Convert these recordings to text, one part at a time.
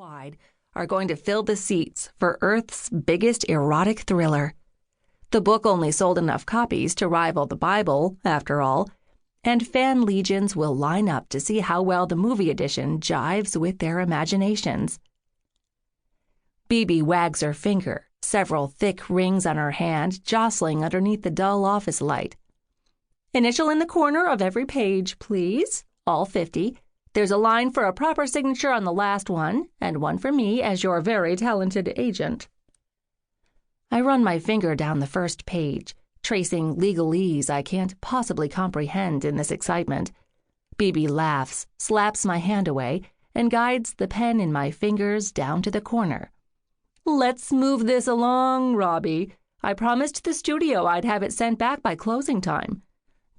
wide are going to fill the seats for Earth's biggest erotic thriller. The book only sold enough copies to rival the Bible, after all, and fan legions will line up to see how well the movie edition jives with their imaginations. Bibi wags her finger, several thick rings on her hand jostling underneath the dull office light. Initial in the corner of every page, please. All 50. There's a line for a proper signature on the last one, and one for me as your very talented agent. I run my finger down the first page, tracing legalese I can't possibly comprehend in this excitement. Bibi laughs, slaps my hand away, and guides the pen in my fingers down to the corner. Let's move this along, ROBBI. I promised the studio I'd have it sent back by closing time.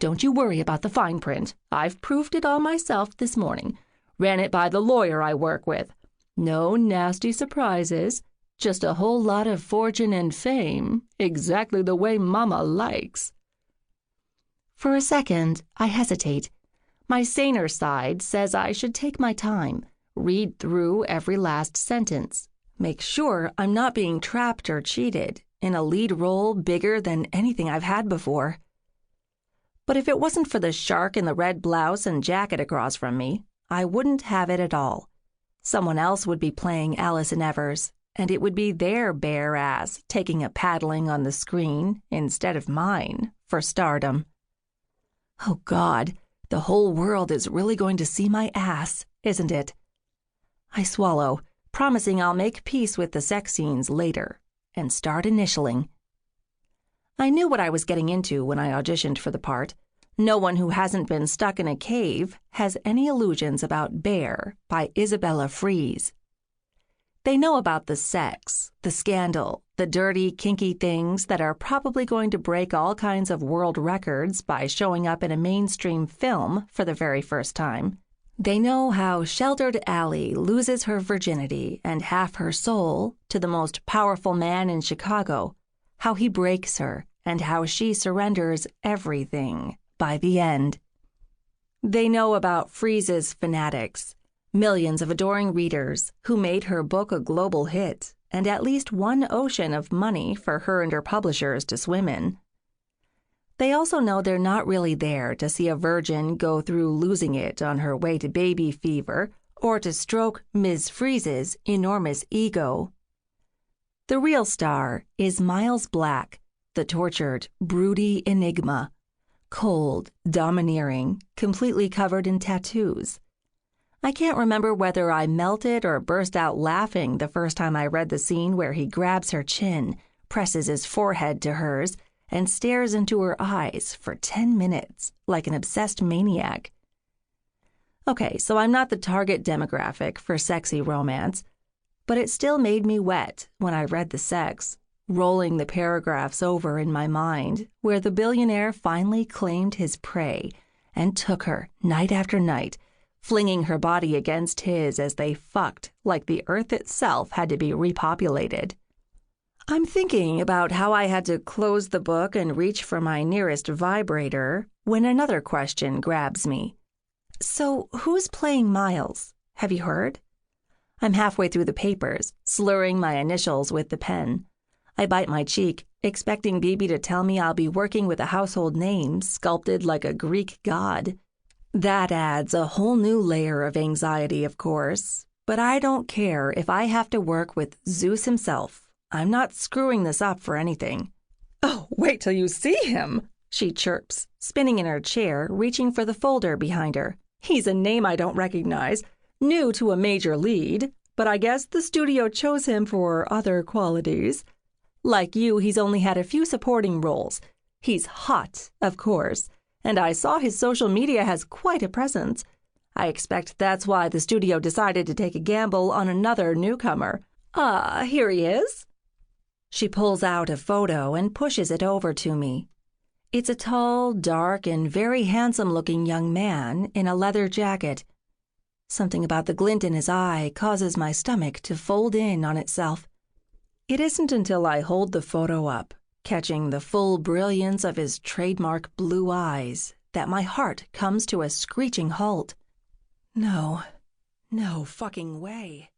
Don't you worry about the fine print. I've proofed it all myself this morning. Ran it by the lawyer I work with. No nasty surprises. Just a whole lot of fortune and fame, exactly the way Mama likes. For a second, I hesitate. My saner side says I should take my time, read through every last sentence, make sure I'm not being trapped or cheated in a lead role bigger than anything I've had before. But if it wasn't for the shark in the red blouse and jacket across from me, I wouldn't have it at all. Someone else would be playing Allison Evers, and it would be their bare ass taking a paddling on the screen instead of mine for stardom. Oh God, the whole world is really going to see my ass, isn't it? I swallow, promising I'll make peace with the sex scenes later, and start initialing. I knew what I was getting into when I auditioned for the part. No one who hasn't been stuck in a cave has any illusions about Bear by Isabella Freeze. They know about the sex, the scandal, the dirty, kinky things that are probably going to break all kinds of world records by showing up in a mainstream film for the very first time. They know how sheltered Allie loses her virginity and half her soul to the most powerful man in Chicago, how he breaks her, and how she surrenders everything by the end. They know about Freeze's fanatics, millions of adoring readers who made her book a global hit and at least one ocean of money for her and her publishers to swim in. They also know they're not really there to see a virgin go through losing it on her way to baby fever or to stroke Ms. Freeze's enormous ego. The real star is Miles Black, the tortured, broody enigma, cold, domineering, completely covered in tattoos. I can't remember whether I melted or burst out laughing the first time I read the scene where he grabs her chin, presses his forehead to hers, and stares into her eyes for 10 minutes like an obsessed maniac. Okay, so I'm not the target demographic for sexy romance, but it still made me wet when I read the sex, rolling the paragraphs over in my mind where the billionaire finally claimed his prey and took her night after night, flinging her body against his as they fucked like the earth itself had to be repopulated. I'm thinking about how I had to close the book and reach for my nearest vibrator when another question grabs me. So, who's playing Miles? Have you heard? I'm halfway through the papers, slurring my initials with the pen. I bite my cheek, expecting Bibi to tell me I'll be working with a household name sculpted like a Greek god. That adds a whole new layer of anxiety, of course, but I don't care if I have to work with Zeus himself. I'm not screwing this up for anything. Oh, wait till you see him, she chirps, spinning in her chair, reaching for the folder behind her. He's a name I don't recognize, new to a major lead, but I guess the studio chose him for other qualities. Like you, he's only had a few supporting roles. He's hot, of course, and I saw his social media has quite a presence. I expect that's why the studio decided to take a gamble on another newcomer. Here he is. She pulls out a photo and pushes it over to me. It's a tall, dark, and very handsome-looking young man in a leather jacket. Something about the glint in his eye causes my stomach to fold in on itself. It isn't until I hold the photo up, catching the full brilliance of his trademark blue eyes, that my heart comes to a screeching halt. No fucking way.